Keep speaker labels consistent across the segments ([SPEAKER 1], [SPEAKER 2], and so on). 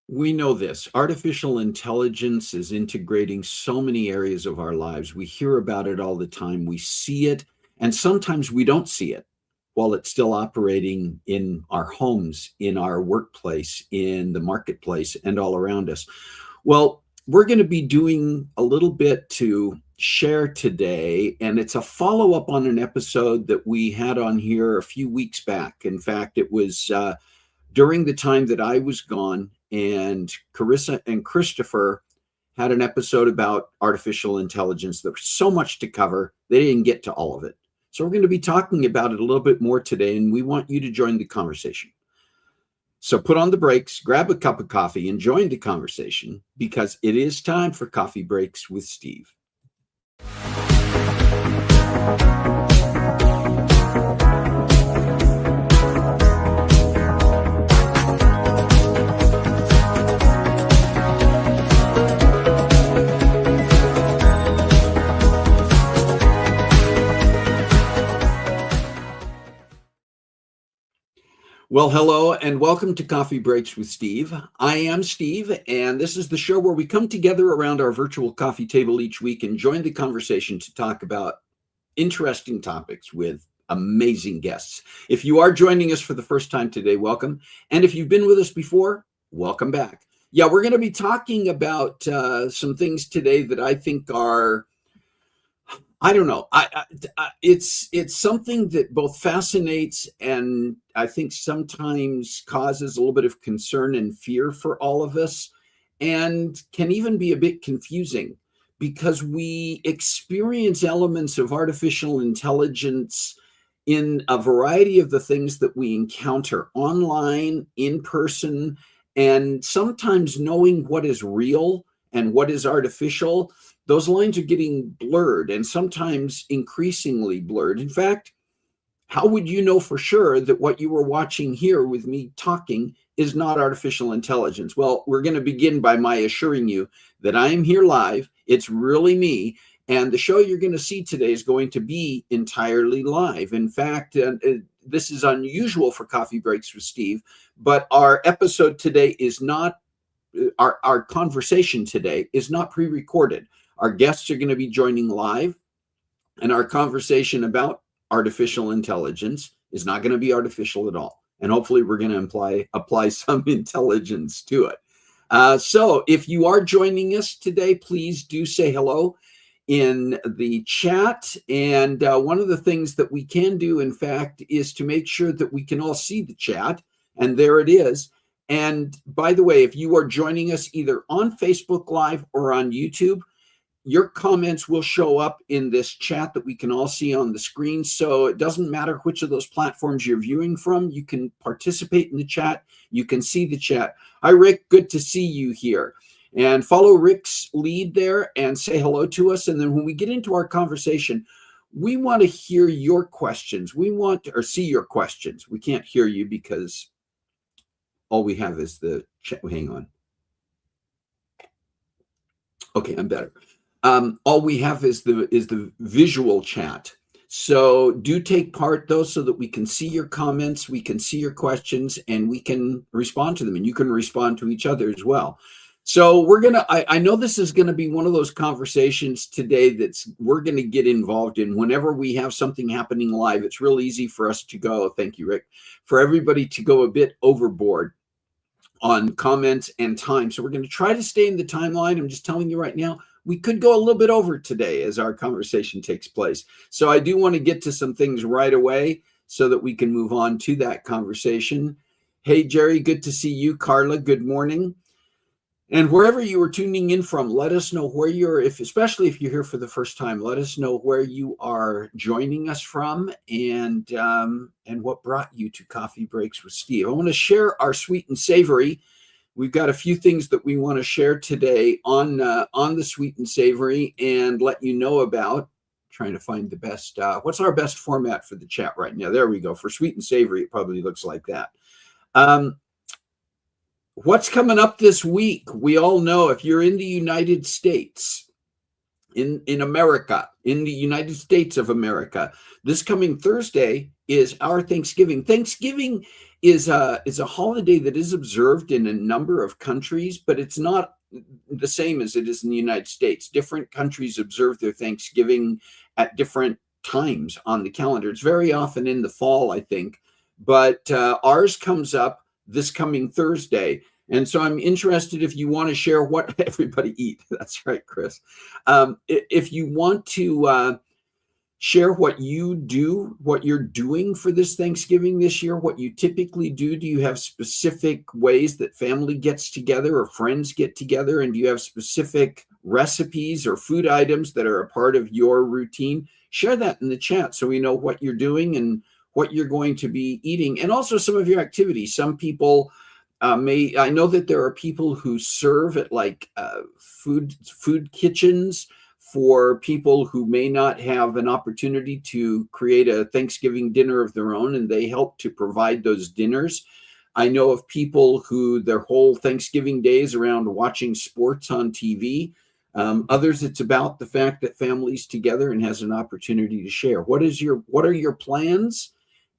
[SPEAKER 1] We know this. Artificial intelligence is integrating so many areas of our lives. We hear about it all the time. We see it, and sometimes we don't see it while it's still operating in our homes, in our workplace, in the marketplace, and all around us. Well, we're going to be doing a little bit to share today, and it's a follow up on an episode that we had on here a few weeks back. In fact, it was during the time that I was gone, and Karissa and Christopher had an episode about artificial intelligence. There was so much to cover, they didn't get to all of it. So we're going to be talking about it a little bit more today, and we want you to join the conversation. So put on the brakes, grab a cup of coffee, and join the conversation, because it is time for Coffee Breaks with Steve. Well, hello, and welcome to Coffee Breaks with Steve. I am Steve, and this is the show where we come together around our virtual coffee table each week and join the conversation to talk about interesting topics with amazing guests. If you are joining us for the first time today, welcome. And if you've been with us before, welcome back. Yeah, we're going to be talking about some things today that I think are I don't know. It's something that both fascinates and I think sometimes causes a little bit of concern and fear for all of us, and can even be a bit confusing because we experience elements of artificial intelligence in a variety of the things that we encounter online, in person, and sometimes knowing what is real and what is artificial, those lines are getting blurred and sometimes increasingly blurred. In fact, how would you know for sure that what you were watching here with me talking is not artificial intelligence? Well, we're going to begin by my assuring you that I am here live. It's really me. And the show you're going to see today is going to be entirely live. In fact, this is unusual for Coffee Breaks with Steve, but our episode today is not our conversation today is not pre-recorded. Our guests are going to be joining live, and our conversation about artificial intelligence is not going to be artificial at all. And hopefully we're going to apply some intelligence to it. So if you are joining us today, please do say hello in the chat. And one of the things that we can do, in fact, is to make sure that we can all see the chat. And there it is. And by the way, if you are joining us either on Facebook Live or on YouTube, your comments will show up in this chat that we can all see on the screen. So it doesn't matter which of those platforms you're viewing from. You can participate in the chat. You can see the chat. Hi, Rick. Good to see you here. And follow Rick's lead there and say hello to us. And then when we get into our conversation, we want to hear your questions. We want to, or see your questions. We can't hear you because all we have is the chat. Hang on. Okay, I'm better. All we have is the visual chat. So do take part though, so that we can see your comments, we can see your questions, and we can respond to them, and you can respond to each other as well. So I know this is gonna be one of those conversations today we're gonna get involved in. Whenever we have something happening live, it's real easy for us to go, thank you, Rick, for everybody to go a bit overboard on comments and time. So we're going to try to stay in the timeline. I'm just telling you right now, we could go a little bit over today as our conversation takes place. So I do want to get to some things right away so that we can move on to that conversation. Hey, Jerry, good to see you. Carla, good morning. And wherever you are tuning in from, let us know where especially if you're here for the first time, let us know where you are joining us from and what brought you to Coffee Breaks with Steve. I want to share our sweet and savory. We've got a few things that we want to share today on the sweet and savory and let you know about. Trying to find the best, what's our best format for the chat right now? There we go. For sweet and savory, it probably looks like that. What's coming up this week? We all know if you're in the United States, in America, in the United States of America, this coming Thursday is our Thanksgiving. Thanksgiving is a holiday that is observed in a number of countries, but it's not the same as it is in the United States. Different countries observe their Thanksgiving at different times on the calendar. It's very often in the fall, I think, but ours comes up this coming Thursday. And so I'm interested if you want to share what everybody eat. That's right, Chris. If you want to share what you do, what you're doing for this Thanksgiving this year, what you typically do. Do you have specific ways that family gets together or friends get together? And do you have specific recipes or food items that are a part of your routine? Share that in the chat so we know what you're doing and what you're going to be eating, and also some of your activities. Some people I know that there are people who serve at like food kitchens for people who may not have an opportunity to create a Thanksgiving dinner of their own, and they help to provide those dinners. I know of people who their whole Thanksgiving day is around watching sports on TV. Others, it's about the fact that family's together and has an opportunity to share. What are your plans,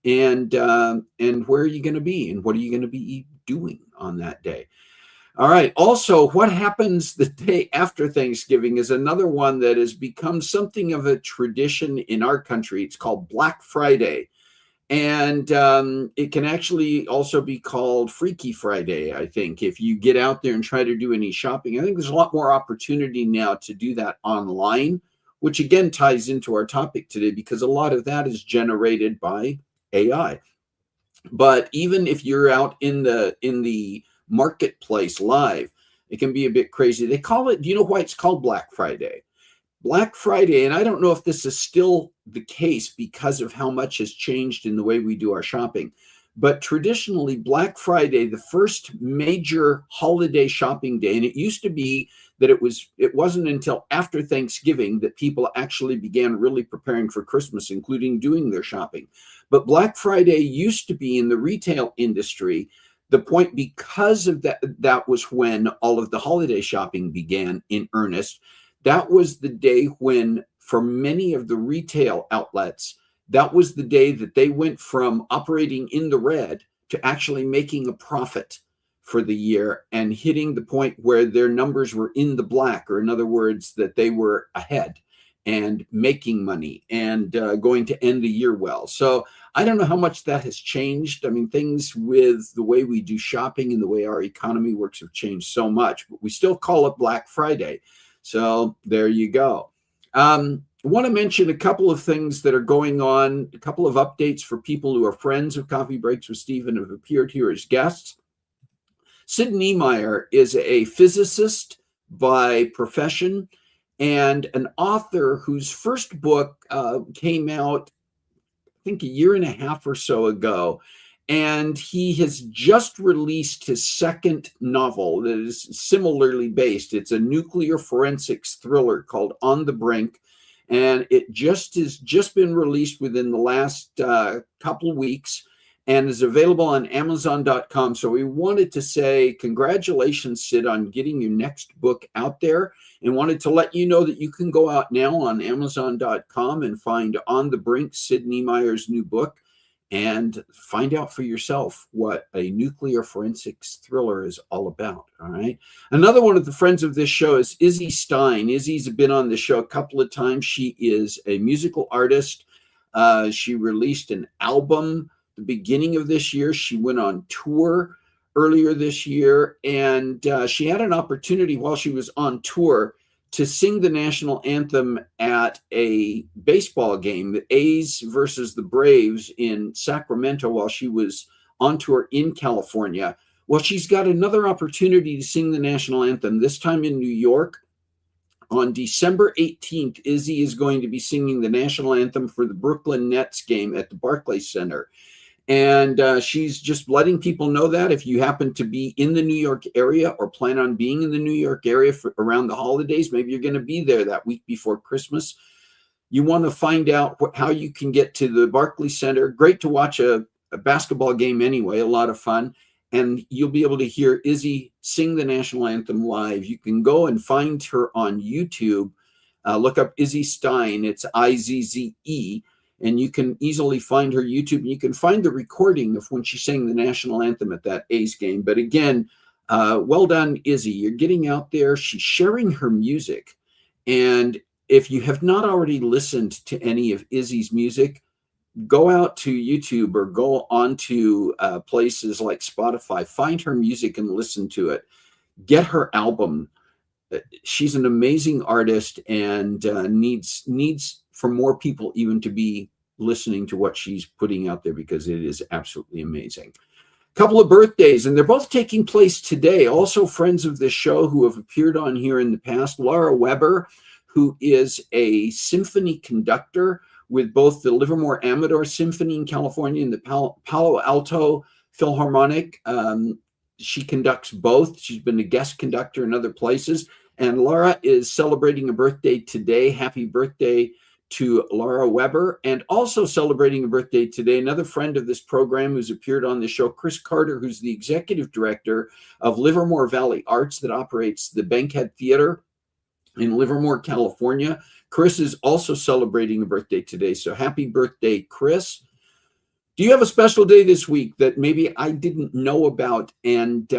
[SPEAKER 1] and where are you going to be, and what are you going to be doing on that day? All right. Also, what happens the day after Thanksgiving is another one that has become something of a tradition in our country. It's called Black Friday. And it can actually also be called Freaky Friday, I think, if you get out there and try to do any shopping. I think there's a lot more opportunity now to do that online which again ties into our topic today because a lot of that is generated by AI. But even if you're out in the marketplace live, it can be a bit crazy. They call it, do you know why it's called Black Friday? Black Friday, and I don't know if this is still the case because of how much has changed in the way we do our shopping, but traditionally Black Friday, the first major holiday shopping day, and it used to be that it wasn't until after Thanksgiving that people actually began really preparing for Christmas, including doing their shopping. But Black Friday used to be in the retail industry the point, because of that was when all of the holiday shopping began in earnest. That was the day when, for many of the retail outlets, that was the day that they went from operating in the red to actually making a profit for the year and hitting the point where their numbers were in the black, or in other words, that they were ahead and making money and going to end the year well. So I don't know how much that has changed. I mean, things with the way we do shopping and the way our economy works have changed so much, but we still call it Black Friday. So there you go. I want to mention a couple of things that are going on, a couple of updates for people who are friends of Coffee Breaks with Steve and have appeared here as guests. Sid Niemeyer is a physicist by profession and an author whose first book came out, I think, a year and a half or so ago. And he has just released his second novel that is similarly based. It's a nuclear forensics thriller called On the Brink. And it has just been released within the last couple of weeks and is available on Amazon.com. So we wanted to say congratulations, Sid, on getting your next book out there, and wanted to let you know that you can go out now on Amazon.com and find On the Brink, Sid Niemeyer's new book, and find out for yourself what a nuclear forensics thriller is all about. All right. Another one of the friends of this show is Izzy Stein. Izzy's been on the show a couple of times. She is a musical artist. She released an album the beginning of this year. She went on tour earlier this year, and she had an opportunity while she was on tour to sing the national anthem at a baseball game, the A's versus the Braves in Sacramento, while she was on tour in California. Well, she's got another opportunity to sing the national anthem, this time in New York. On December 18th, Izzy is going to be singing the national anthem for the Brooklyn Nets game at the Barclays Center. And she's just letting people know that if you happen to be in the New York area or plan on being in the New York area around the holidays, maybe you're going to be there that week before Christmas, you want to find out how you can get to the Barclays Center. Great to watch a basketball game anyway, a lot of fun. And you'll be able to hear Izzy sing the national anthem live. You can go and find her on YouTube. Look up Izzy Stein. It's Izze. And you can easily find her YouTube. And you can find the recording of when she sang the national anthem at that A's game. But again, well done, Izzy. You're getting out there. She's sharing her music. And if you have not already listened to any of Izzy's music, go out to YouTube or go onto places like Spotify. Find her music and listen to it. Get her album. She's an amazing artist and needs for more people even to be listening to what she's putting out there, because it is absolutely amazing. A couple of birthdays, and they're both taking place today. Also friends of this show who have appeared on here in the past. Laura Weber, who is a symphony conductor with both the Livermore Amador Symphony in California and the Palo Alto Philharmonic. She conducts both. She's been a guest conductor in other places. And Laura is celebrating a birthday today. Happy birthday to Laura Weber. And also celebrating a birthday today, another friend of this program who's appeared on the show, Chris Carter, who's the executive director of Livermore Valley Arts that operates the Bankhead Theater in Livermore, California. Chris is also celebrating a birthday today. So happy birthday, Chris. Do you have a special day this week that maybe I didn't know about and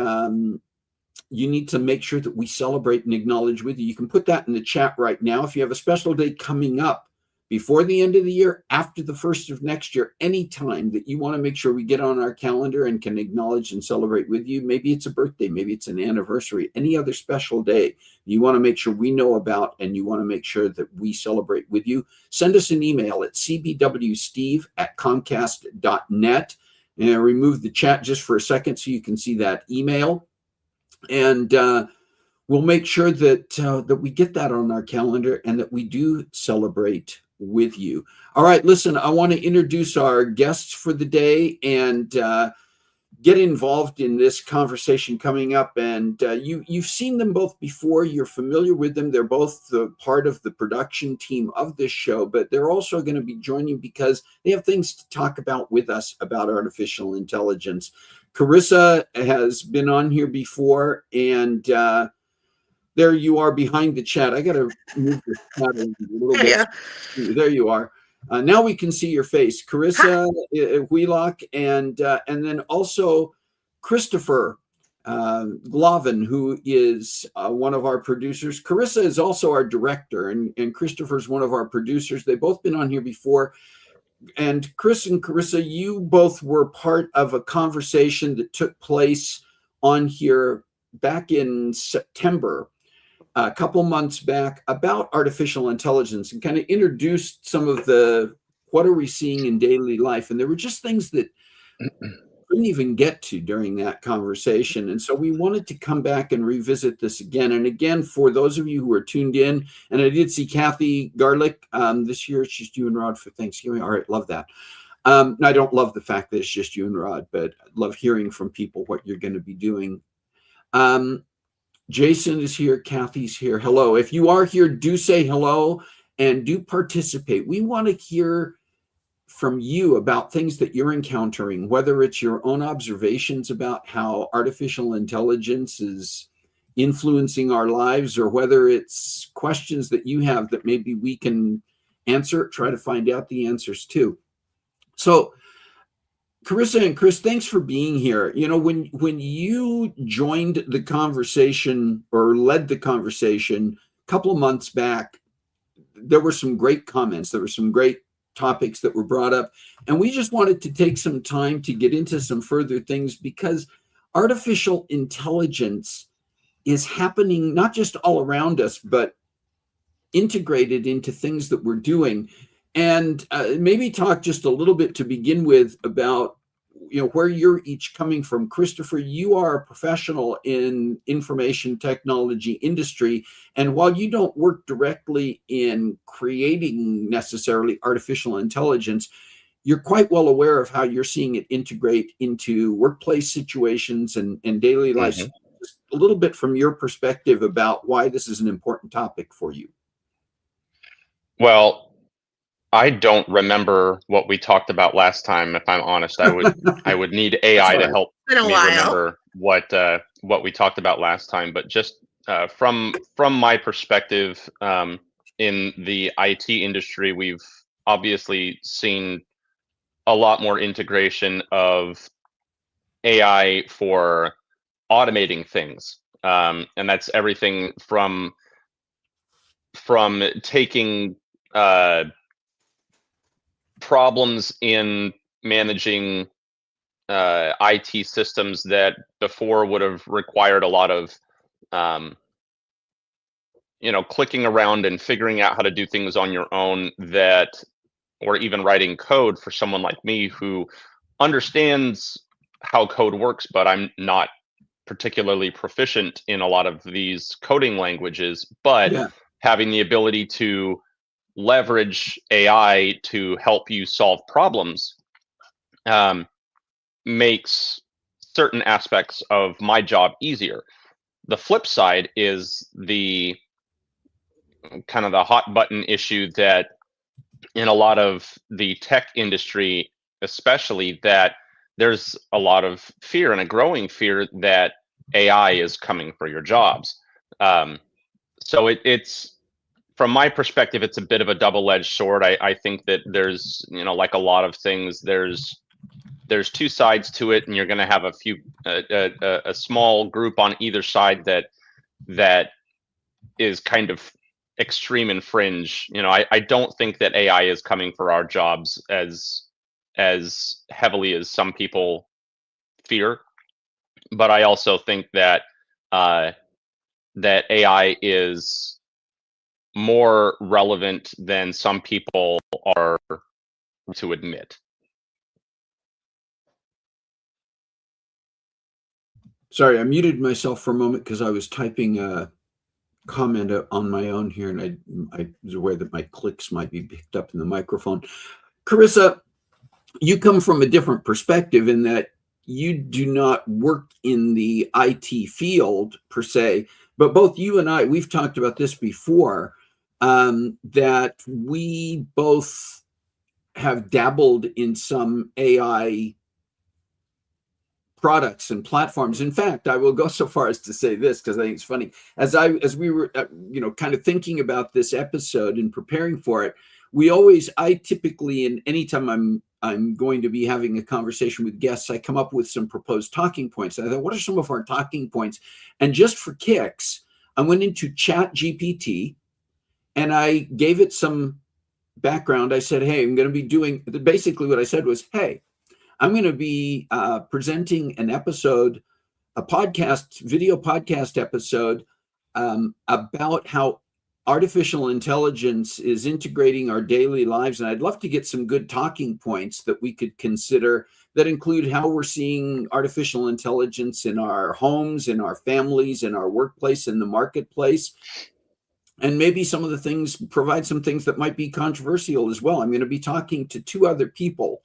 [SPEAKER 1] you need to make sure that we celebrate and acknowledge with you? You can put that in the chat right now. If you have a special day coming up before the end of the year, after the first of next year, any time that you want to make sure we get on our calendar and can acknowledge and celebrate with you. Maybe it's a birthday, maybe it's an anniversary, any other special day you want to make sure we know about and you want to make sure that we celebrate with you. Send us an email at cbwsteve@comcast.net. And remove the chat just for a second so you can see that email. And we'll make sure that we get that on our calendar and that we do celebrate with you. All right, listen, I want to introduce our guests for the day and get involved in this conversation coming up. And you've seen them both before. You're familiar with them. They're both the part of the production team of this show, but they're also going to be joining because they have things to talk about with us about artificial intelligence. Karissa has been on here before, and there you are behind the chat. I got to move the chat a little bit.
[SPEAKER 2] Yeah.
[SPEAKER 1] There you are. Now we can see your face, Karissa, Wheelock, and then also Christopher Glavan, who is one of our producers. Karissa is also our director, and Christopher's one of our producers. They've both been on here before. And Chris and Karissa, you both were part of a conversation that took place on here back in September, a couple months back, about artificial intelligence, and kind of introduced some of what are we seeing in daily life. And there were just things that couldn't even get to during that conversation. And so we wanted to come back and revisit this again. And again, for those of you who are tuned in, and I did see Kathy Garlick this year, it's just you and Rod for Thanksgiving. All right, love that. I don't love the fact that it's just you and Rod, but I love hearing from people what you're going to be doing. Jason is here. Kathy's here. Hello. If you are here, do say hello and do participate. We want to hear from you about things that you're encountering, whether it's your own observations about how artificial intelligence is influencing our lives, or whether it's questions that you have that maybe we can answer, try to find out the answers to. So Karissa and Chris, thanks for being here. You know, when you joined the conversation or led the conversation a couple of months back, there were some great comments. There were some great topics that were brought up. And we just wanted to take some time to get into some further things, because artificial intelligence is happening not just all around us, but integrated into things that we're doing. And maybe talk just a little bit to begin with about, you know, where you're each coming from. Christopher, you are a professional in information technology industry. And while you don't work directly in creating necessarily artificial intelligence, you're quite well aware of how you're seeing it integrate into workplace situations and daily life.
[SPEAKER 3] Mm-hmm.
[SPEAKER 1] Just a little bit from your perspective about why this is an important topic for you.
[SPEAKER 3] Well, I don't remember what we talked about last time. If I'm honest, I would need AI to help me remember what we talked about last time. But just from my perspective, in the IT industry, we've obviously seen a lot more integration of AI for automating things, and that's everything from taking problems in managing IT systems that before would have required a lot of clicking around and figuring out how to do things on your own, or even writing code for someone like me who understands how code works, but I'm not particularly proficient in a lot of these coding languages. But having the ability to leverage AI to help you solve problems makes certain aspects of my job easier. The flip side is the kind of the hot button issue that in a lot of the tech industry, especially, that there's a lot of fear, and a growing fear, that AI is coming for your jobs. So it's, from my perspective, it's a bit of a double-edged sword. I think that there's, like a lot of things, there's two sides to it, and you're going to have a small group on either side that is kind of extreme and fringe. I don't think that AI is coming for our jobs as heavily as some people fear, but I also think that that AI is more relevant than some people are to admit.
[SPEAKER 1] Sorry, I muted myself for a moment because I was typing a comment on my own here, and I was aware that my clicks might be picked up in the microphone. Karissa, you come from a different perspective in that you do not work in the IT field per se, but both you and I, we've talked about this before, that we both have dabbled in some AI products and platforms. In fact, I will go so far as to say this because I think it's funny. As we were, kind of thinking about this episode and preparing for it, I typically, in anytime I'm going to be having a conversation with guests, I come up with some proposed talking points. And I thought, what are some of our talking points? And just for kicks, I went into Chat GPT and I gave it some background. I said, hey, I'm going to be doing, basically what I said was, hey, I'm going to be presenting an episode, video podcast episode about how artificial intelligence is integrating our daily lives. And I'd love to get some good talking points that we could consider that include how we're seeing artificial intelligence in our homes, in our families, in our workplace, in the marketplace. And maybe some of the things, provide some things that might be controversial as well. I'm going to be talking to 2 other people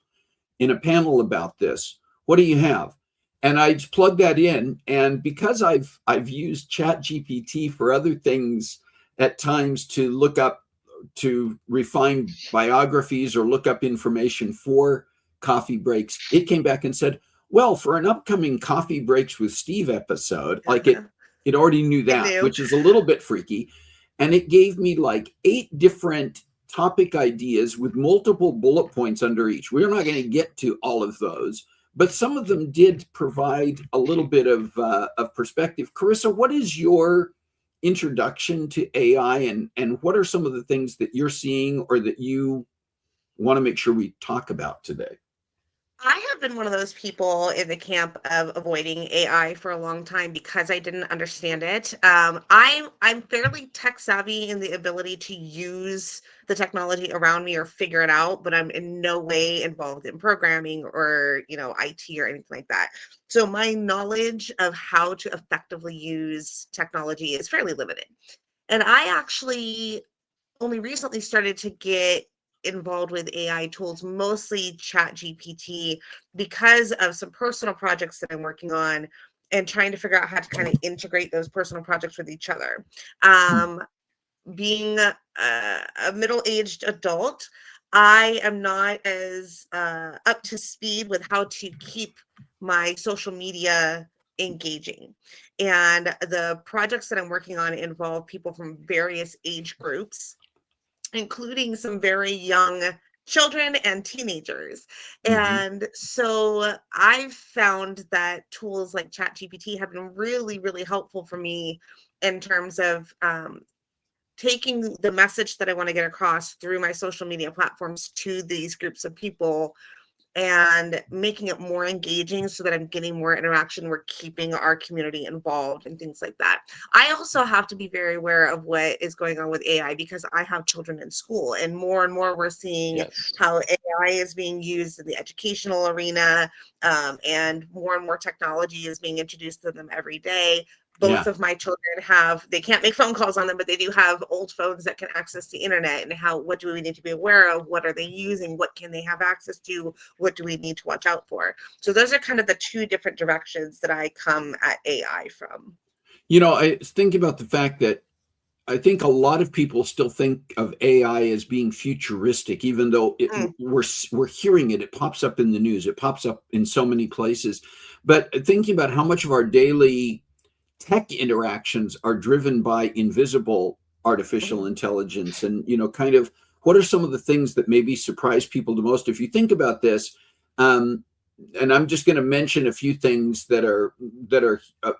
[SPEAKER 1] in a panel about this. What do you have? And I just plug that in. And because I've used Chat GPT for other things at times to refine biographies or look up information for coffee breaks, it came back and said, well, for an upcoming Coffee Breaks with Steve episode, like it already knew that, which is a little bit freaky. And it gave me like 8 different topic ideas with multiple bullet points under each. We're not going to get to all of those, but some of them did provide a little bit of perspective. Karissa, what is your introduction to AI, and what are some of the things that you're seeing or that you want to make sure we talk about today?
[SPEAKER 2] I have been one of those people in the camp of avoiding AI for a long time because I didn't understand it. I'm fairly tech savvy in the ability to use the technology around me or figure it out, but I'm in no way involved in programming or IT or anything like that. So my knowledge of how to effectively use technology is fairly limited. And I actually only recently started to get involved with AI tools, mostly Chat GPT, because of some personal projects that I'm working on and trying to figure out how to kind of integrate those personal projects with each other. Being a middle-aged adult, I am not as up to speed with how to keep my social media engaging. And the projects that I'm working on involve people from various age groups, including some very young children and teenagers. And so I've found that tools like ChatGPT have been really, really helpful for me in terms of taking the message that I want to get across through my social media platforms to these groups of people and making it more engaging so that I'm getting more interaction. We're keeping our community involved and things like that. I also have to be very aware of what is going on with AI because I have children in school, and more we're seeing how AI is being used in the educational arena, and more technology is being introduced to them every day. Both of my children they can't make phone calls on them, but they do have old phones that can access the internet. And what do we need to be aware of? What are they using? What can they have access to? What do we need to watch out for? So those are kind of the 2 different directions that I come at AI from.
[SPEAKER 1] I think about the fact that I think a lot of people still think of AI as being futuristic, even though we're hearing it. It pops up in the news. It pops up in so many places. But thinking about how much of our daily tech interactions are driven by invisible artificial intelligence, and kind of what are some of the things that maybe surprise people the most if you think about this. And I'm just going to mention a few things that are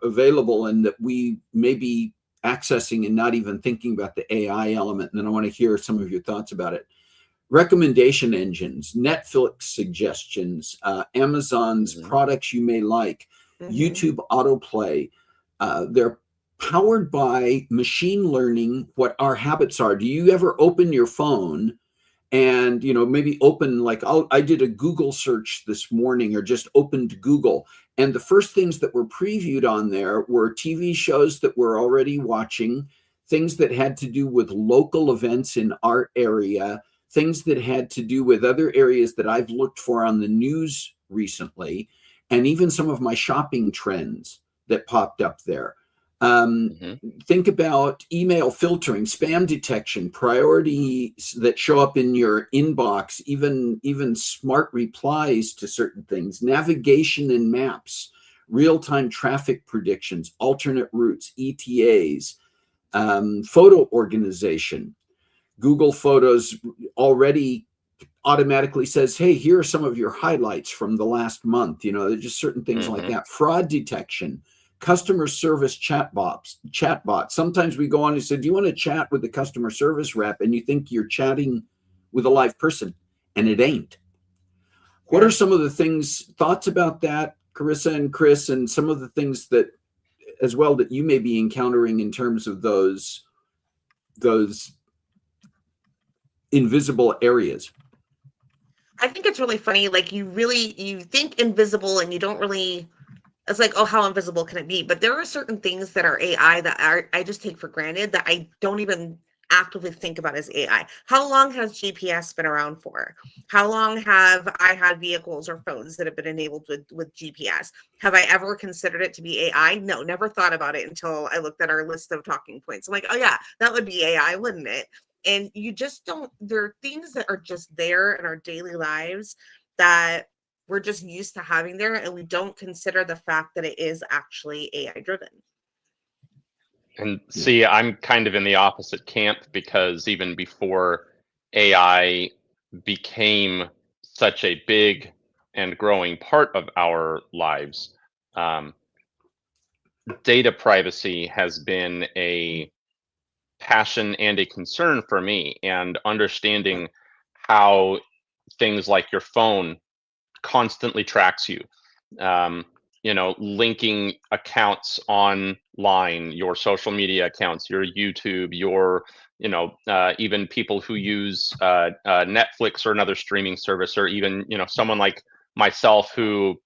[SPEAKER 1] available and that we maybe accessing and not even thinking about the AI element. And then I want to hear some of your thoughts about it. Recommendation engines, Netflix suggestions, Amazon's products you may like, YouTube autoplay. They're powered by machine learning what our habits are. Do you ever open your phone and, you know, maybe open, like, I did a Google search this morning, or just opened Google, and the first things that were previewed on there were TV shows that we're already watching, things that had to do with local events in our area, things that had to do with other areas that I've looked for on the news recently, and even some of my shopping trends that popped up there. Think about email filtering, spam detection, priorities that show up in your inbox, even smart replies to certain things, navigation and maps, real-time traffic predictions, alternate routes, ETAs, photo organization. Google Photos already automatically says, hey, here are some of your highlights from the last month. You know, there's just certain things like that. Fraud detection, customer service chatbots. Sometimes we go on and say, do you want to chat with the customer service rep? And you think you're chatting with a live person, and it ain't. What are some of the thoughts about that, Karissa and Chris, and some of the things that, as well, that you may be encountering in terms of those invisible areas?
[SPEAKER 2] I think it's really funny. Like, you think invisible, and you don't really, it's like, oh, how invisible can it be? But there are certain things that are AI that I just take for granted, that I don't even actively think about as AI. How long has GPS been around for? How long have I had vehicles or phones that have been enabled with GPS? Have I ever considered it to be AI? No, never thought about it until I looked at our list of talking points. I'm like, oh yeah, that would be AI, wouldn't it? And you just don't, there are things that are just there in our daily lives that we're just used to having there, and we don't consider the fact that it is actually AI driven.
[SPEAKER 3] And see, I'm kind of in the opposite camp, because even before AI became such a big and growing part of our lives, data privacy has been a passion and a concern for me, and understanding how things like your phone constantly tracks you. You know, linking accounts online, your social media accounts, your YouTube, your, you know, even people who use Netflix or another streaming service, or even, you know, someone like myself, who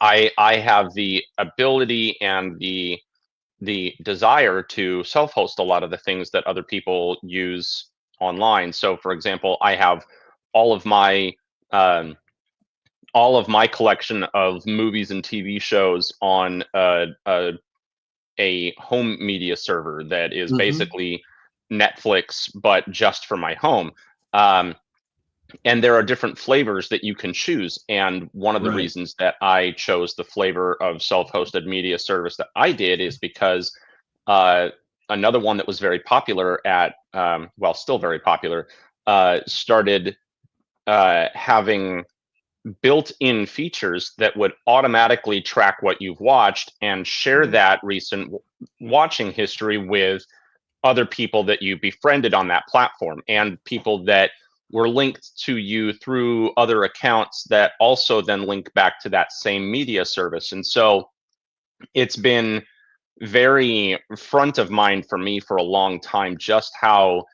[SPEAKER 3] I have the ability and the desire to self-host a lot of the things that other people use online. So, for example, I have all of my um, collection of movies and TV shows on a home media server that is basically Netflix, but just for my home. And there are different flavors that you can choose. And one of the reasons that I chose the flavor of self-hosted media service that I did is because another one that was very popular at, well, still very popular, started having built-in features that would automatically track what you've watched and share that recent watching history with other people that you befriended on that platform, and people that were linked to you through other accounts that also then link back to that same media service. And so it's been very front of mind for me for a long time, just how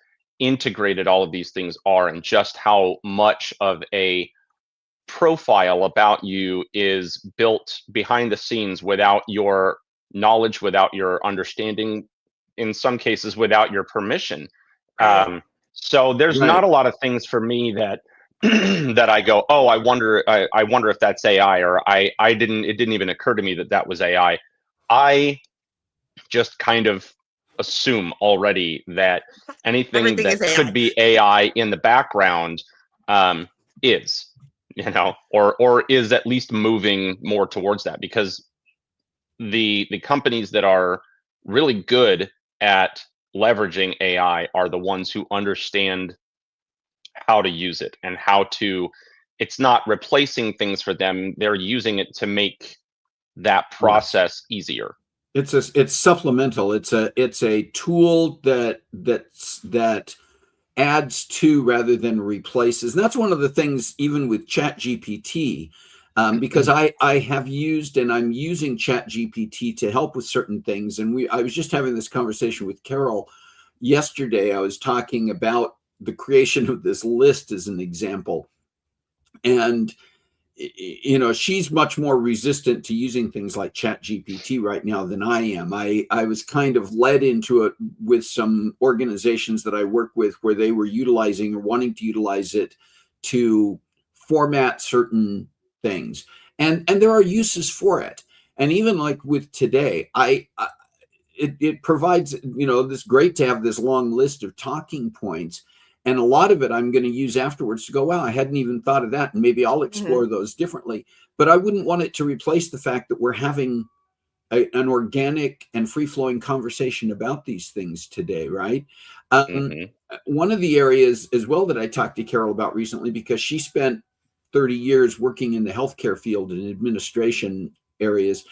[SPEAKER 3] integrated all of these things are, and just how much of a profile about you is built behind the scenes without your knowledge, without your understanding, in some cases without your permission. So there's not a lot of things for me that that I go, oh, I wonder if that's AI, or it didn't even occur to me that that was AI. I just kind of assume already that anything that could be AI in the background is, you know, or is at least moving more towards that, because the companies that are really good at leveraging AI are the ones who understand how to use it, and how to, it's not replacing things for them, they're using it to make that process easier.
[SPEAKER 1] It's supplemental. It's a tool that adds to rather than replaces. And that's one of the things, even with Chat GPT, because I have used and I'm using Chat GPT to help with certain things. And I was just having this conversation with Carol yesterday. I was talking about the creation of this list as an example. And she's much more resistant to using things like Chat GPT right now than I am. I was kind of led into it with some organizations that I work with where they were utilizing or wanting to utilize it to format certain things. And there are uses for it. And even like with today, it provides, this great to have this long list of talking points. And a lot of it I'm going to use afterwards to go, wow, I hadn't even thought of that. And maybe I'll explore those differently. But I wouldn't want it to replace the fact that we're having an organic and free-flowing conversation about these things today, right? One of the areas as well that I talked to Carol about recently, because she spent 30 years working in the healthcare field and administration areas,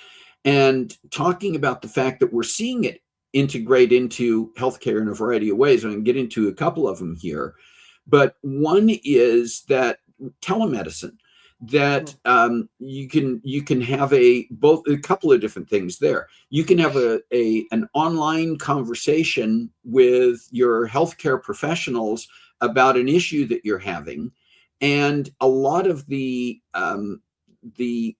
[SPEAKER 1] and talking about the fact that we're seeing it integrate into healthcare in a variety of ways. I'm going to get into a couple of them here, but one is that telemedicine, that you can have a couple of different things there. You can have an online conversation with your healthcare professionals about an issue that you're having, and a lot of the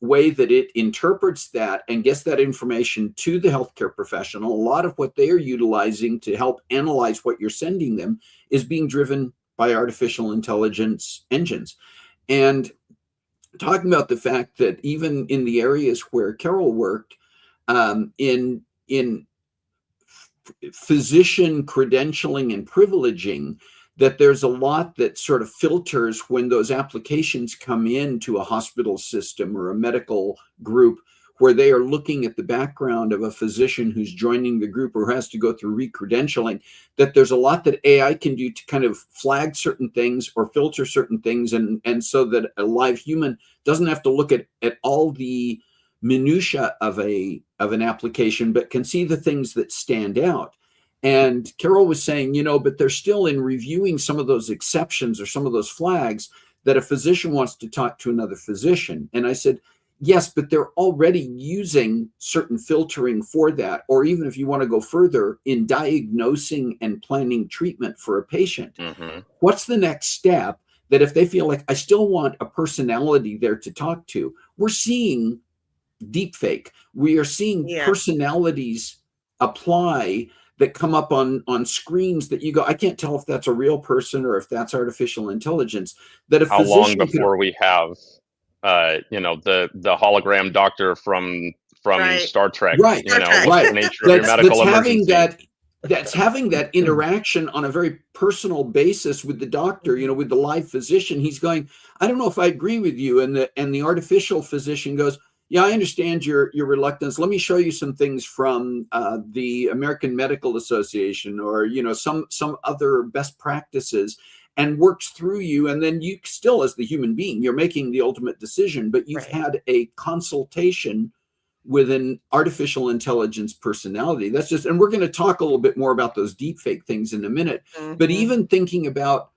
[SPEAKER 1] way that it interprets that and gets that information to the healthcare professional, a lot of what they are utilizing to help analyze what you're sending them is being driven by artificial intelligence engines. And talking about the fact that even in the areas where Carol worked, in physician credentialing and privileging, that there's a lot that sort of filters when those applications come into a hospital system or a medical group, where they are looking at the background of a physician who's joining the group or has to go through re-credentialing, that there's a lot that AI can do to kind of flag certain things or filter certain things, and so that a live human doesn't have to look at all the minutia of an application, but can see the things that stand out. And Carol was saying, but they're still in reviewing some of those exceptions or some of those flags that a physician wants to talk to another physician. And I said, yes, but they're already using certain filtering for that. Or even if you want to go further in diagnosing and planning treatment for a patient, what's the next step that if they feel like I still want a personality there to talk to? We're seeing deepfake. We are seeing personalities apply that come up on screens that you go, I can't tell if that's a real person or if that's artificial intelligence. That
[SPEAKER 3] how long before we have, the hologram doctor from Star Trek,
[SPEAKER 1] right?
[SPEAKER 3] The nature of your medical emergency.
[SPEAKER 1] That's having that interaction on a very personal basis with the doctor, with the live physician. He's going, I don't know if I agree with you, and the artificial physician goes, yeah, I understand your reluctance. Let me show you some things from the American Medical Association, or some other best practices, and works through you. And then you still, as the human being, you're making the ultimate decision, but you've had a consultation with an artificial intelligence personality. That's just, and we're going to talk a little bit more about those deepfake things in a minute. But even thinking about,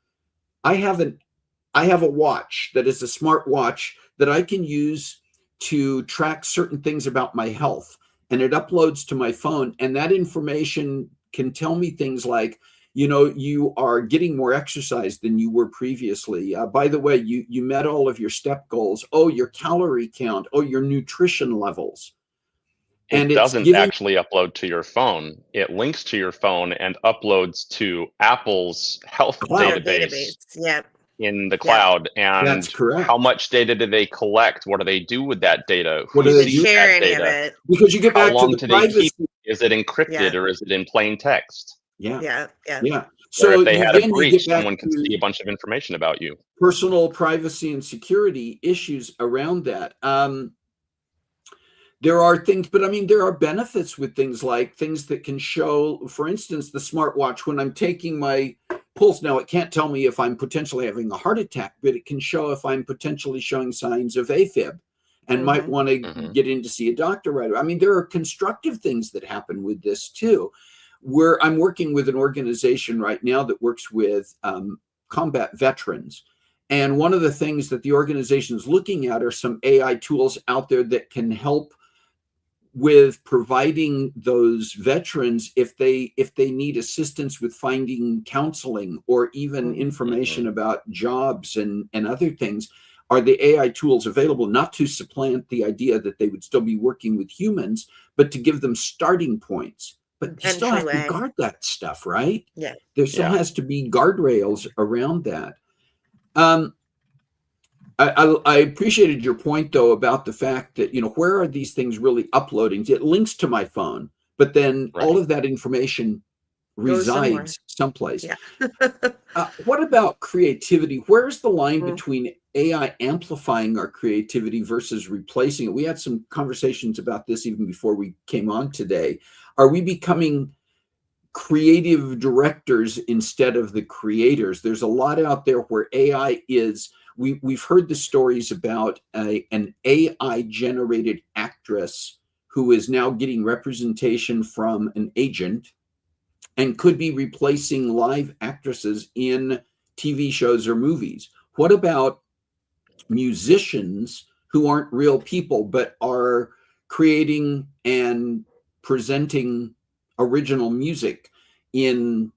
[SPEAKER 1] I have a watch that is a smart watch that I can use to track certain things about my health, and it uploads to my phone, and that information can tell me things like, you are getting more exercise than you were previously. By the way, you met all of your step goals. Oh, your calorie count. Oh, your nutrition levels.
[SPEAKER 3] It doesn't actually upload to your phone. It links to your phone and uploads to Apple's health database. In the cloud. And
[SPEAKER 1] that's correct.
[SPEAKER 3] How much data do they collect? What do they do with that data?
[SPEAKER 1] What do they
[SPEAKER 2] share any of it?
[SPEAKER 1] Because you get back to the privacy.
[SPEAKER 3] Is it encrypted or is it in plain text?
[SPEAKER 1] Yeah.
[SPEAKER 3] So if they had a breach, someone could see a bunch of information about you.
[SPEAKER 1] Personal privacy and security issues around that. There are things, but there are benefits with things like things that can show, for instance, the smartwatch, when I'm taking my pulse. Now, it can't tell me if I'm potentially having a heart attack, but it can show if I'm potentially showing signs of AFib. and might want to
[SPEAKER 3] Mhm.
[SPEAKER 1] get in to see a doctor right away. I mean, there are constructive things that happen with this too. Where I'm working with an organization right now that works with combat veterans. And one of the things that the organization is looking at are some AI tools out there that can help with providing those veterans if they need assistance with finding counseling or even information about jobs and other things. Are the AI tools available not to supplant the idea that they would still be working with humans, but to give them starting points? But you still have to
[SPEAKER 2] Entryway.
[SPEAKER 1] guard that stuff, right?
[SPEAKER 2] Yeah.
[SPEAKER 1] There still
[SPEAKER 3] Yeah.
[SPEAKER 1] has to be guardrails around that. I appreciated your point though about the fact that, where are these things really uploading? It links to my phone, but then all
[SPEAKER 3] Right.
[SPEAKER 1] of that information
[SPEAKER 2] Goes somewhere.
[SPEAKER 1] resides someplace.
[SPEAKER 2] Yeah.
[SPEAKER 1] What about creativity? Where's the line
[SPEAKER 2] Mm.
[SPEAKER 1] between AI amplifying our creativity versus replacing it? We had some conversations about this even before we came on today. Are we becoming creative directors instead of the creators? There's a lot out there where AI is. We've heard the stories about an AI generated actress who is now getting representation from an agent and could be replacing live actresses in TV shows or movies. What about musicians who aren't real people but are creating and presenting original music in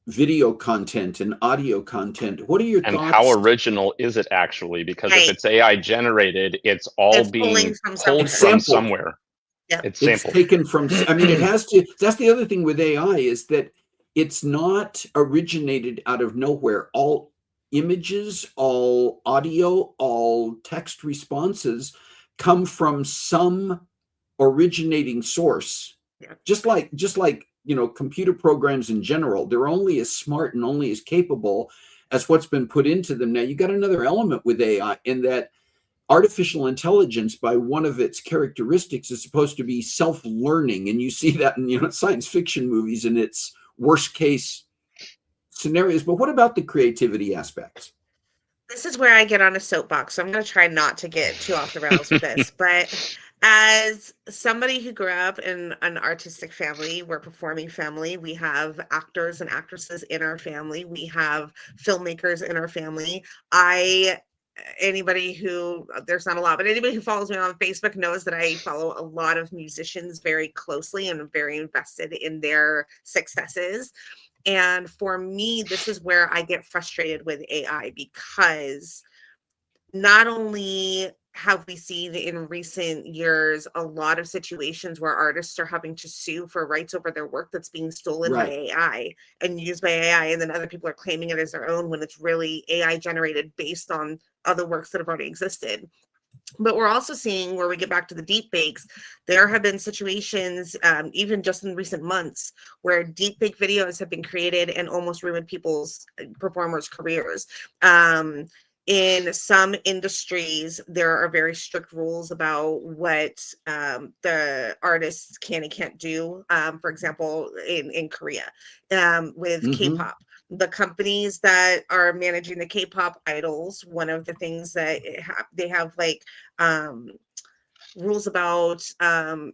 [SPEAKER 1] video content and audio content? What are your
[SPEAKER 3] And how
[SPEAKER 1] thoughts?
[SPEAKER 3] original is it actually? Because if
[SPEAKER 2] Right.
[SPEAKER 3] it's AI generated, it's all
[SPEAKER 2] It's pulling
[SPEAKER 3] being
[SPEAKER 2] from
[SPEAKER 3] pulled
[SPEAKER 1] It's
[SPEAKER 2] somewhere.
[SPEAKER 3] from
[SPEAKER 1] sampled.
[SPEAKER 3] somewhere.
[SPEAKER 2] Yep.
[SPEAKER 3] It's
[SPEAKER 1] It's
[SPEAKER 3] sampled.
[SPEAKER 1] taken from, I mean, it has to. That's the other thing with AI is that it's not originated out of nowhere. All images, all audio, all text responses come from some originating source.
[SPEAKER 2] Yeah.
[SPEAKER 1] Just like computer programs in general, they're only as smart and only as capable as what's been put into them. Now you got another element with AI in that artificial intelligence, by one of its characteristics, is supposed to be self-learning, and you see that in science fiction movies in its worst case scenarios. But what about the creativity aspects?
[SPEAKER 2] This is where I get on a soapbox, so I'm going to try not to get too off the rails with this. But as somebody who grew up in an artistic family, we're a performing family. We have actors and actresses in our family. We have filmmakers in our family. Anybody who, there's not a lot, but anybody who follows me on Facebook knows that I follow a lot of musicians very closely and I'm very invested in their successes. And for me, this is where I get frustrated with AI, because not only have we seen in recent years a lot of situations where artists are having to sue for rights over their work that's being stolen by
[SPEAKER 1] Right.
[SPEAKER 2] AI and used by AI, and then other people are claiming it as their own when it's really AI generated based on other works that have already existed. But we're also seeing, where we get back to the deep fakes, there have been situations, even just in recent months, where deep fake videos have been created and almost ruined people's performers' careers. In some industries, there are very strict rules about what the artists can and can't do. For example, in Korea, with
[SPEAKER 1] Mm-hmm.
[SPEAKER 2] K-pop, the companies that are managing the K-pop idols, one of the things that they have like rules about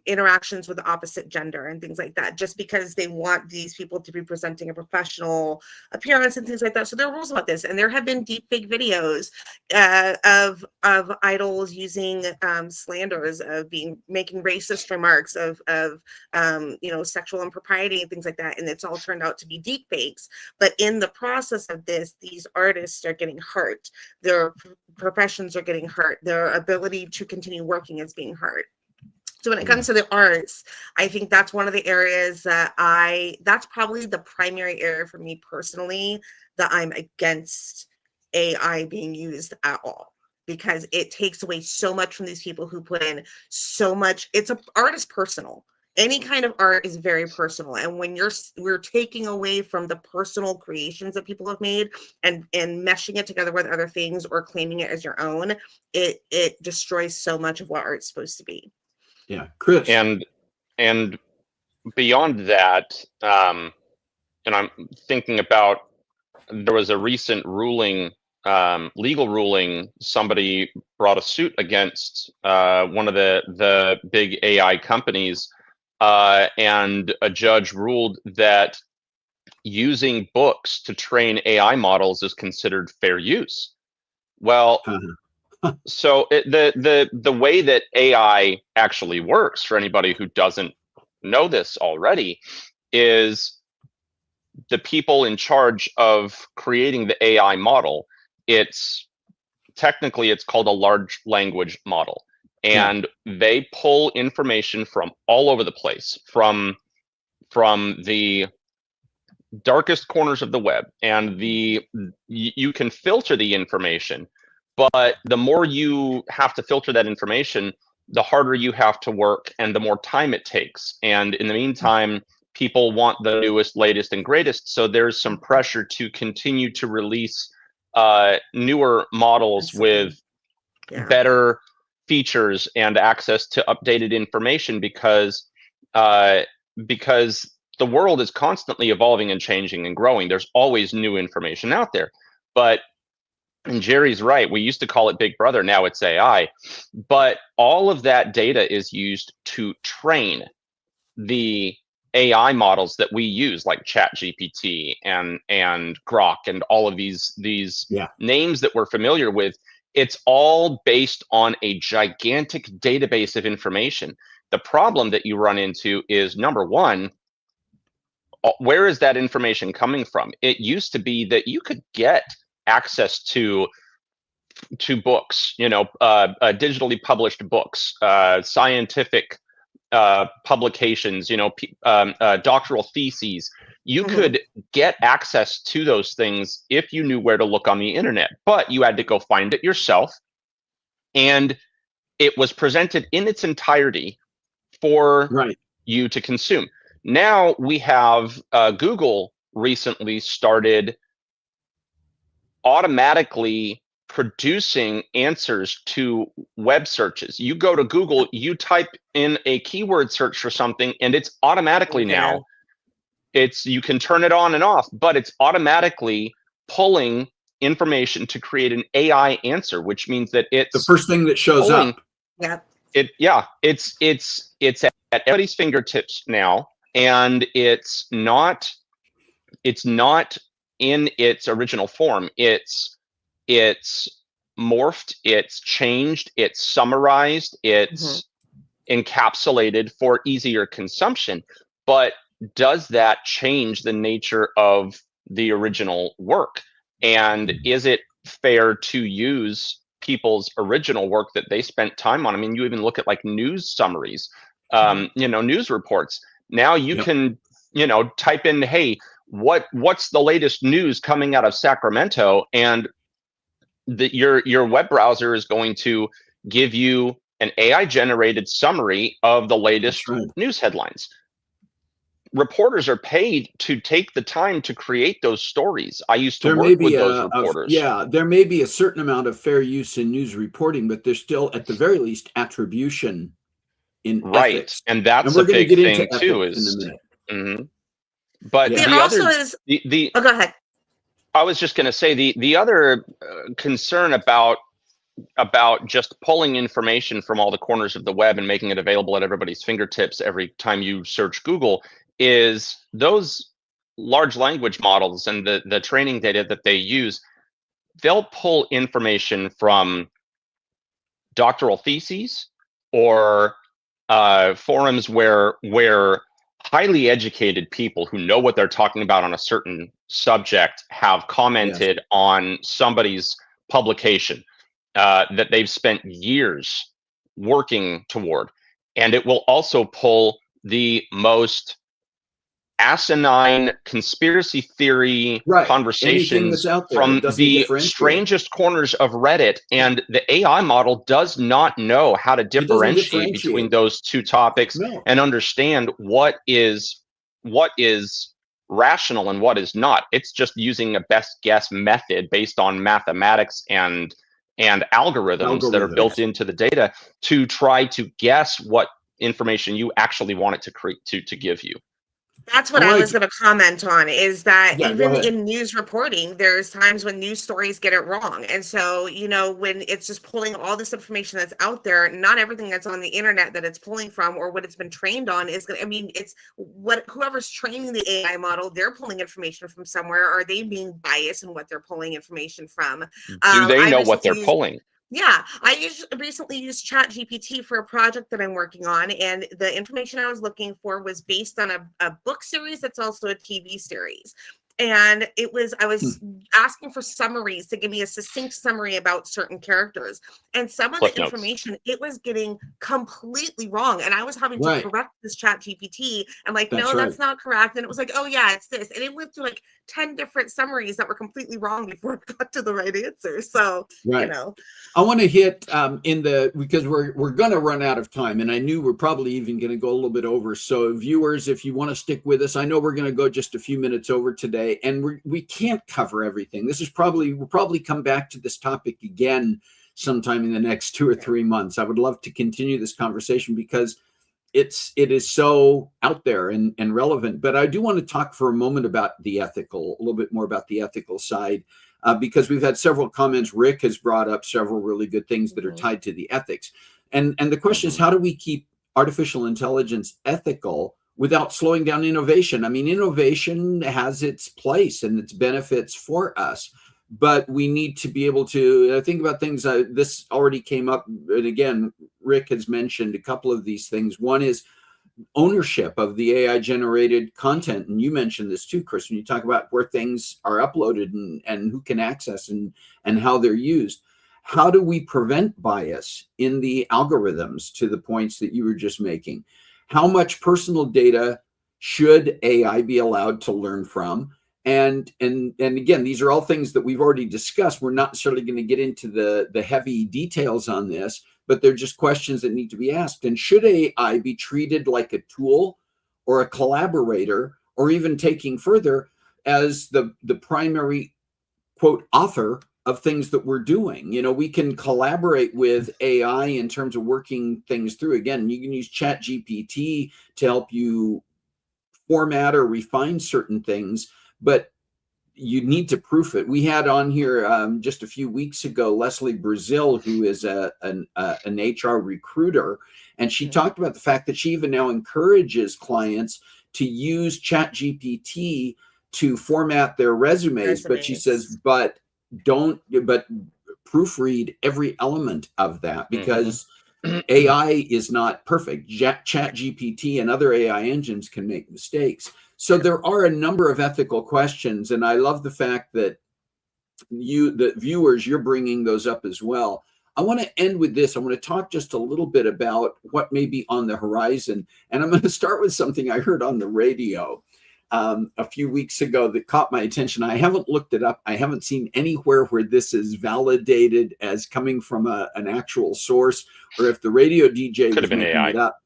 [SPEAKER 2] interactions with the opposite gender and things like that, just because they want these people to be presenting a professional appearance and things like that. So there are rules about this, and there have been deep fake videos of idols using slanders, of making racist remarks, of sexual impropriety and things like that, and it's all turned out to be deep fakes. But in the process of this, these artists are getting hurt. Their professions are getting hurt. Their ability to continue working is being hurt. So when it comes to the arts, I think that's one of the areas that's probably the primary area for me personally that I'm against AI being used at all, because it takes away so much from these people who put in so much. Art is personal. Any kind of art is very personal, and when we're taking away from the personal creations that people have made and meshing it together with other things or claiming it as your own, it destroys so much of what art's supposed to be.
[SPEAKER 1] Yeah, Chris.
[SPEAKER 3] And beyond that, and I'm thinking about, there was a recent ruling legal ruling, somebody brought a suit against one of the big AI companies, and a judge ruled that using books to train AI models is considered fair use. Well, so the way that AI actually works, for anybody who doesn't know this already, is the people in charge of creating the AI model. It's technically it's called a large language model, and they pull information from all over the place, from the darkest corners of the web, and you can filter the information, but the more you have to filter that information, the harder you have to work and the more time it takes. And in the meantime, people want the newest, latest, and greatest, so there's some pressure to continue to release newer models with better features and access to updated information, because the world is constantly evolving and changing and growing. There's always new information out there. But, and Jerry's right, we used to call it Big Brother, now it's AI. But all of that data is used to train the AI models that we use, like ChatGPT and Grok and all of these names that we're familiar with. It's all based on a gigantic database of information. The problem that you run into is, number one, where is that information coming from? It used to be that you could get access to books, digitally published books, scientific publications, doctoral theses. You could get access to those things if you knew where to look on the internet, but you had to go find it yourself. And it was presented in its entirety for you to consume. Now we have Google recently started automatically producing answers to web searches. You go to Google, you type in a keyword search for something, and it's automatically now, you can turn it on and off, but it's automatically pulling information to create an AI answer, which means that it's
[SPEAKER 1] the first thing that shows up.
[SPEAKER 3] It's at everybody's fingertips now, and it's not in its original form. It's morphed, it's changed, it's summarized, it's encapsulated for easier consumption. But does that change the nature of the original work? And is it fair to use people's original work that they spent time on? I mean, you even look at like news summaries, news reports. Now you can, type in, hey, what's the latest news coming out of Sacramento? And your web browser is going to give you an AI generated summary of the latest news headlines. Reporters are paid to take the time to create those stories. I used to work with those reporters.
[SPEAKER 1] There may be a certain amount of fair use in news reporting, but there's still, at the very least, attribution in ethics.
[SPEAKER 3] And that's a big thing too. Is
[SPEAKER 1] in a minute.
[SPEAKER 3] But
[SPEAKER 2] there also is. Oh, go ahead.
[SPEAKER 3] I was just going to say the other concern about just pulling information from all the corners of the web and making it available at everybody's fingertips every time you search Google is those large language models and the training data that they use. They'll pull information from doctoral theses or forums where highly educated people who know what they're talking about on a certain subject have commented on somebody's publication that they've spent years working toward. And it will also pull the most asinine conspiracy theory conversations from the strangest corners of Reddit, and the AI model does not know how to differentiate between those two topics and understand what is rational and what is not. It's just using a best guess method based on mathematics and algorithms that are built into the data to try to guess what information you actually want it to give you.
[SPEAKER 2] That's what
[SPEAKER 1] All
[SPEAKER 2] I
[SPEAKER 1] right.
[SPEAKER 2] was going to comment on, is that
[SPEAKER 1] Yeah, go
[SPEAKER 2] even
[SPEAKER 1] ahead.
[SPEAKER 2] in news reporting, there's times when news stories get it wrong. And so, when it's just pulling all this information that's out there, not everything that's on the internet that it's pulling from or what it's been trained on is going to, it's what whoever's training the AI model, they're pulling information from somewhere. Are they being biased in what they're pulling information from?
[SPEAKER 3] Do they
[SPEAKER 2] I
[SPEAKER 3] know what
[SPEAKER 2] recently
[SPEAKER 3] they're
[SPEAKER 2] used
[SPEAKER 3] pulling?
[SPEAKER 2] Yeah, recently used ChatGPT for a project that I'm working on, and the information I was looking for was based on a book series that's also a TV series. And I was asking for summaries to give me a succinct summary about certain characters. And some of the
[SPEAKER 3] Cliff notes.
[SPEAKER 2] information, it was getting completely wrong. And I was having to
[SPEAKER 1] Right.
[SPEAKER 2] correct this ChatGPT. I'm like,
[SPEAKER 1] That's
[SPEAKER 2] no,
[SPEAKER 1] right.
[SPEAKER 2] that's not correct. And it was like, oh yeah, it's this. And it went through like 10 different summaries that were completely wrong before it got to the right answer. So,
[SPEAKER 1] Right. I want to hit because we're going to run out of time, and I knew we're probably even going to go a little bit over. So, viewers, if you want to stick with us, I know we're going to go just a few minutes over today, and we can't cover everything. We'll probably come back to this topic again sometime in the next 2 or 3 months. I would love to continue this conversation because it is so out there and relevant. But I do want to talk for a moment about a little bit more about the ethical side. Because we've had several comments. Rick has brought up several really good things that are tied to the ethics. And the question is, how do we keep artificial intelligence ethical without slowing down innovation? I mean, innovation has its place and its benefits for us, but we need to be able to think about things. This already came up. And again, Rick has mentioned a couple of these things. One is ownership of the AI generated content. And you mentioned this too, Chris, when you talk about where things are uploaded and who can access and how they're used. How do we prevent bias in the algorithms, to the points that you were just making? How much personal data should AI be allowed to learn from? And again, these are all things that we've already discussed. We're not necessarily going to get into the heavy details on this, but they're just questions that need to be asked. And should AI be treated like a tool or a collaborator, or even taking further as the primary, quote, author of things that we're doing? We can collaborate with AI in terms of working things through. Again, you can use ChatGPT to help you format or refine certain things, but you need to proof it. We had on here just a few weeks ago Leslie Brazil, who is an HR recruiter, and she talked about the fact that she even now encourages clients to use ChatGPT to format their resumes. But she says, but proofread every element of that, because AI is not perfect. ChatGPT and other AI engines can make mistakes. So there are a number of ethical questions, and I love the fact that the viewers, you're bringing those up as well. I want to end with this. I want to talk just a little bit about what may be on the horizon, and I'm going to start with something I heard on the radio a few weeks ago that caught my attention. I haven't looked it up. I haven't seen anywhere where this is validated as coming from an actual source, or if the radio DJ was making it up.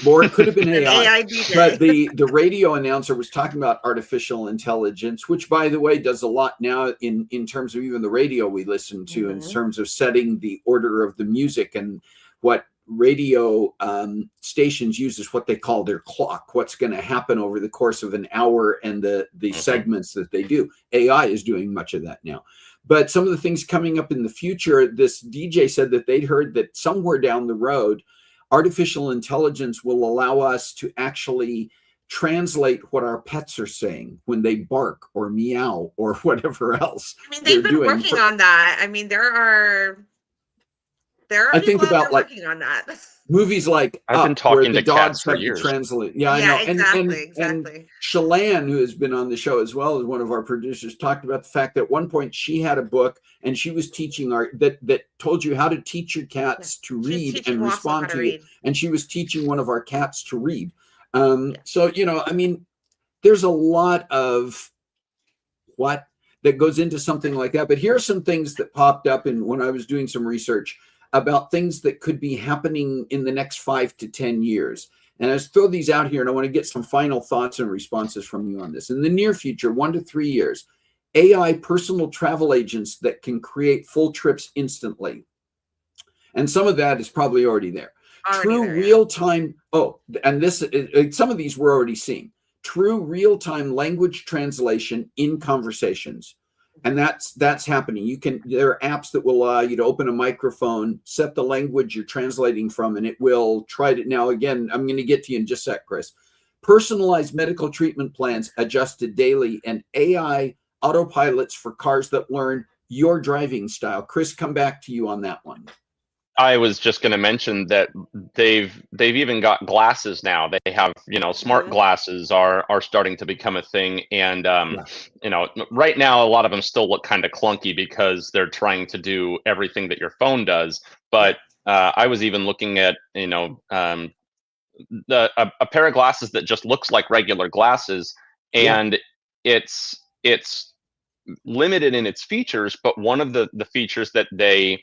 [SPEAKER 1] Or it could have been AI. But the radio announcer was talking about artificial intelligence, which, by the way, does a lot now in terms of even the radio we listen to, in terms of setting the order of the music. And what radio stations use is what they call their clock, what's going to happen over the course of an hour, and the segments that they do. AI is doing much of that now. But some of the things coming up in the future, this DJ said that they'd heard that somewhere down the road, artificial intelligence will allow us to actually translate what our pets are saying when they bark or meow or whatever else.
[SPEAKER 2] I mean, they've been working on that. I mean, there are people out there working on that.
[SPEAKER 1] Movies like
[SPEAKER 3] I've been talking to cats for years.
[SPEAKER 1] Translate. Yeah, I know. Exactly. And Shalane, who has been on the show as well as one of our producers, talked about the fact that at one point she had a book and she was teaching that told you how to teach your cats to read and respond to you. And she was teaching one of our cats to read. So, I mean, there's a lot of what that goes into something like that. But here are some things that popped up when I was doing some research about things that could be happening in the next 5 to 10 years. And I just throw these out here, and I want to get some final thoughts and responses from you on this. In the near future, 1 to 3 years, AI personal travel agents that can create full trips instantly. And some of that is probably already there. True real-time, and some of these we're already seeing. true real-time language translation in conversations. And that's happening. There are apps that will allow you to open a microphone, set the language you're translating from, and it will try to. Now, again, I'm going to get to you in just a sec, Chris. Personalized medical treatment plans adjusted daily, and AI autopilots for cars that learn your driving style. Chris, come back to you on that one.
[SPEAKER 3] I was just going to mention that they've even got glasses now. They have, smart glasses are starting to become a thing, and right now a lot of them still look kind of clunky because they're trying to do everything that your phone does. But I was even looking at a pair of glasses that just looks like regular glasses, and it's limited in its features. But one of the features that they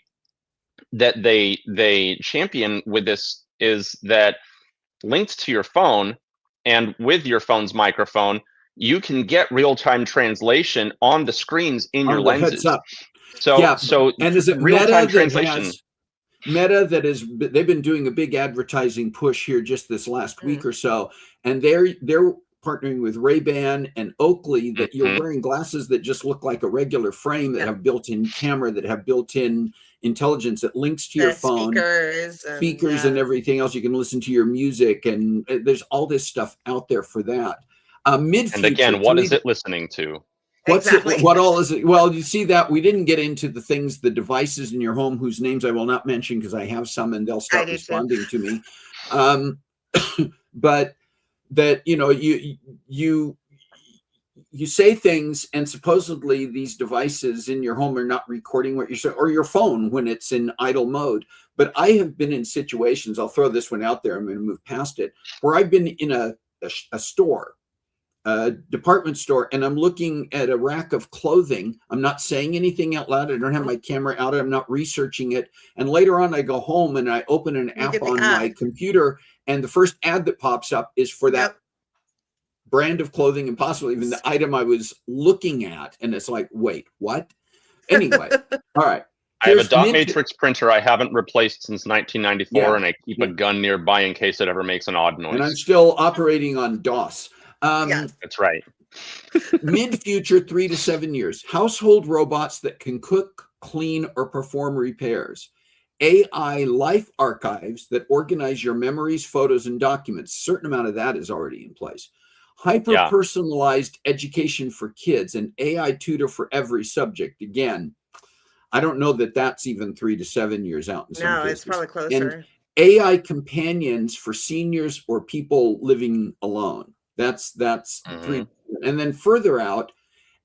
[SPEAKER 3] champion with this is that linked to your phone, and with your phone's microphone, you can get real-time translation on the screens in your lenses. So
[SPEAKER 1] and is it
[SPEAKER 3] real-time
[SPEAKER 1] Meta
[SPEAKER 3] translation?
[SPEAKER 1] They've been doing a big advertising push here just this last week or so, and they're partnering with Ray-Ban and Oakley that you're wearing glasses that just look like a regular frame that have built-in camera, that have built-in intelligence that links to your phone, speakers and everything else. You can listen to your music, and there's all this stuff out there for that. Mid-future,
[SPEAKER 3] and again, what is it listening to?
[SPEAKER 1] What all is it? Well, you see that we didn't get into the things, the devices in your home whose names I will not mention because I have some and they'll start responding to me. But that, you say things, and supposedly these devices in your home are not recording what you're saying, or your phone when it's in idle mode. But I have been in situations, I'll throw this one out there, I'm going to move past it, where I've been in a store, a department store, and I'm looking at a rack of clothing. I'm not saying anything out loud. I don't have my camera out. I'm not researching it. And later on, I go home and I open an app on my computer, and the first ad that pops up is for that brand of clothing, and possibly even the item I was looking at. And it's like, wait, what? Anyway, all right.
[SPEAKER 3] I have a dot matrix printer I haven't replaced since 1994, and I keep a gun nearby in case it ever makes an odd noise.
[SPEAKER 1] And I'm still operating on DOS.
[SPEAKER 3] That's right.
[SPEAKER 1] Mid-future, 3 to 7 years. Household robots that can cook, clean, or perform repairs. AI life archives that organize your memories, photos, and documents. A certain amount of that is already in place. Hyper-personalized education for kids, an AI tutor for every subject. Again, I don't know that that's even 3 to 7 years out in some cases.
[SPEAKER 2] No, it's probably closer.
[SPEAKER 1] And AI companions for seniors or people living alone. That's 3. And then further out,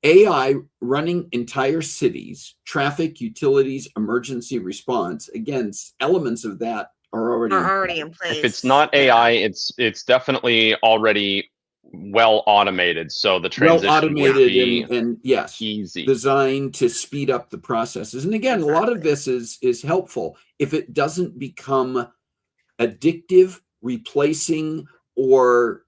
[SPEAKER 1] AI running entire cities, traffic, utilities, emergency response. Again, elements of that are already
[SPEAKER 2] in place.
[SPEAKER 3] If it's not AI, it's definitely already well automated. So the transition would be
[SPEAKER 1] and yes,
[SPEAKER 3] easy,
[SPEAKER 1] designed to speed up the processes. And again, a lot of this is helpful if it doesn't become addictive, replacing, or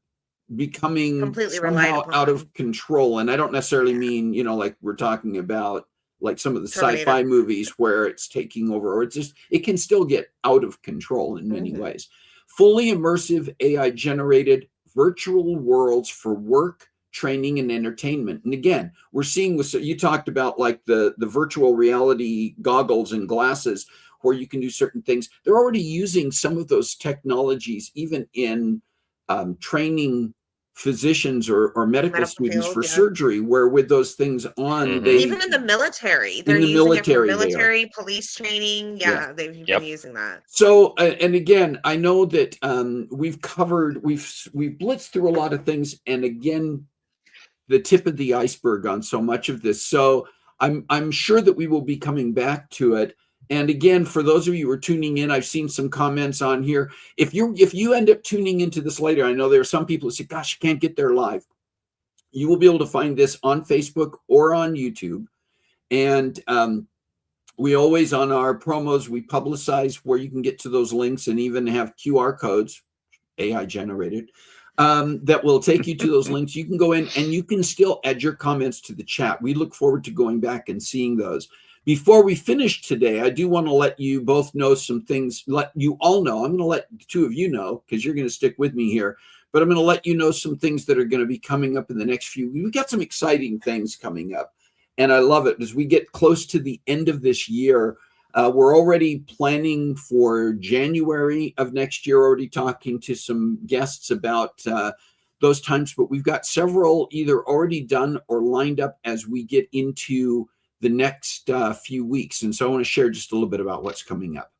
[SPEAKER 1] becoming
[SPEAKER 2] completely
[SPEAKER 1] somehow out of control. And I don't necessarily mean, like we're talking about like some of the sci-fi movies where it's taking over, or it can still get out of control in many ways. Fully immersive AI generated virtual worlds for work, training, and entertainment. And again, we're seeing you talked about like the virtual reality goggles and glasses where you can do certain things. They're already using some of those technologies even in training physicians or medical students for surgery, where with those things on, they
[SPEAKER 2] even in the military, they're using it for military police training. They've been using that.
[SPEAKER 1] So and again, I know that we've blitzed through a lot of things, and again, the tip of the iceberg on so much of this. So I'm sure that we will be coming back to it. And again, for those of you who are tuning in, I've seen some comments on here. If you end up tuning into this later, I know there are some people who say, gosh, I can't get there live. You will be able to find this on Facebook or on YouTube. And we always, on our promos, we publicize where you can get to those links, and even have QR codes, AI generated, that will take you to those links. You can go in and you can still add your comments to the chat. We look forward to going back and seeing those. Before we finish today, I do want to let you both know some things, let you all know. I'm going to let the two of you know, because you're going to stick with me here. but I'm going to let you know some things that are going to be coming up in the next few weeks. We've got some exciting things coming up, and I love it. As we get close to the end of this year, we're already planning for January of next year, already talking to some guests about those times, but we've got several either already done or lined up as we get into the next few weeks. And so I want to share just a little bit about what's coming up.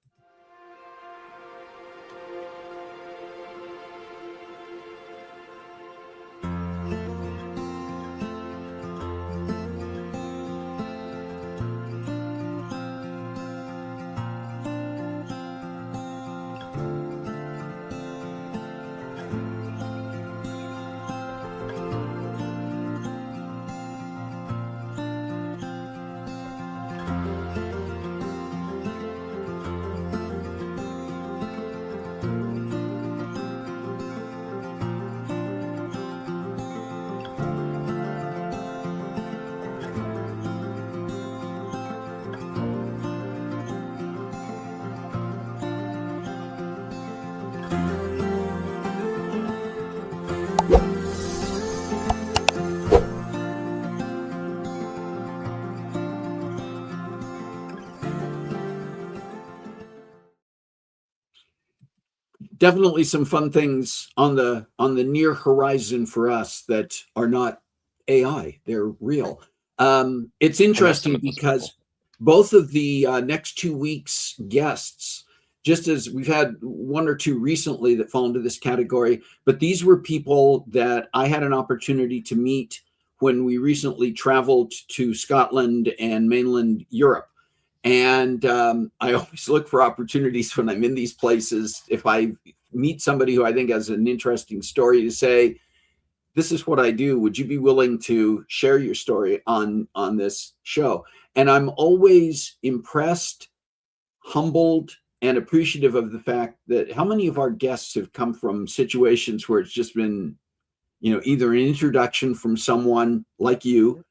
[SPEAKER 1] Definitely some fun things on the near horizon for us that are not AI. They're real. It's interesting because both of the next 2 weeks guests, just as we've had one or two recently that fall into this category, but these were people that I had an opportunity to meet when we recently traveled to Scotland and mainland Europe. And I always look for opportunities when I'm in these places. If I meet somebody who I think has an interesting story to say, this is what I do. Would you be willing to share your story on this show? And I'm always impressed, humbled, and appreciative of the fact that how many of our guests have come from situations where it's just been, either an introduction from someone like you,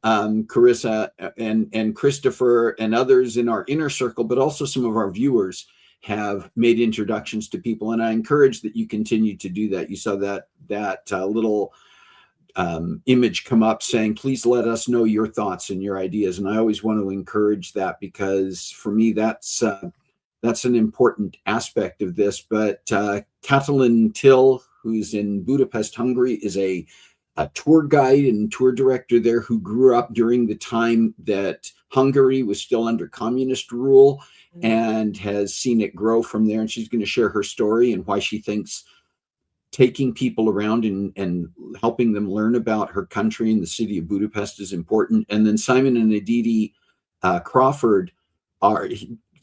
[SPEAKER 1] Karissa and Christopher and others in our inner circle, but also some of our viewers have made introductions to people. And I encourage that you continue to do that. You saw that little image come up saying, please let us know your thoughts and your ideas. And I always want to encourage that, because for me, that's an important aspect of this. But Katalin Till, who's in Budapest, Hungary, is a tour guide and tour director there who grew up during the time that Hungary was still under communist rule and has seen it grow from there. And she's going to share her story and why she thinks taking people around and helping them learn about her country and the city of Budapest is important. And then Simon and Aditi Crawford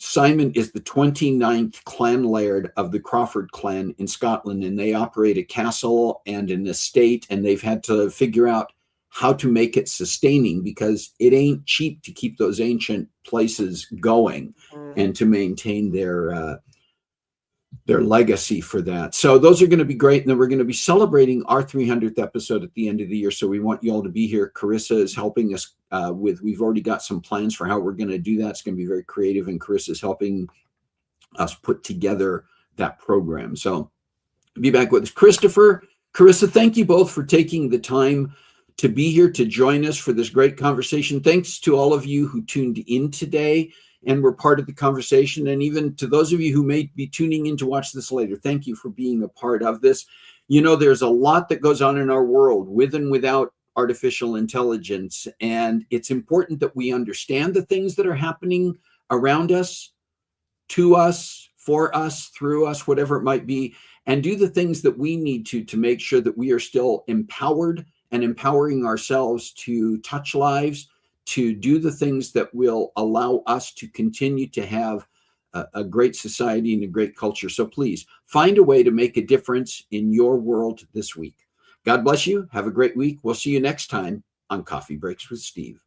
[SPEAKER 1] Simon is the 29th clan laird of the Crawford clan in Scotland, and they operate a castle and an estate, and they've had to figure out how to make it sustaining, because it ain't cheap to keep those ancient places going and to maintain their legacy for that. So those are going to be great. And then we're going to be celebrating our 300th episode at the end of the year. So we want you all to be here. Karissa is helping us we've already got some plans for how we're going to do that. It's going to be very creative, and Karissa is helping us put together that program. So be back with us. Christopher, Karissa, thank you both for taking the time to be here to join us for this great conversation. Thanks to all of you who tuned in today and were part of the conversation. And even to those of you who may be tuning in to watch this later, thank you for being a part of this. There's a lot that goes on in our world with and without artificial intelligence. And it's important that we understand the things that are happening around us, to us, for us, through us, whatever it might be, and do the things that we need to make sure that we are still empowered and empowering ourselves to touch lives, to do the things that will allow us to continue to have a great society and a great culture. So please find a way to make a difference in your world this week. God bless you. Have a great week. We'll see you next time on Coffee Breaks with Steve.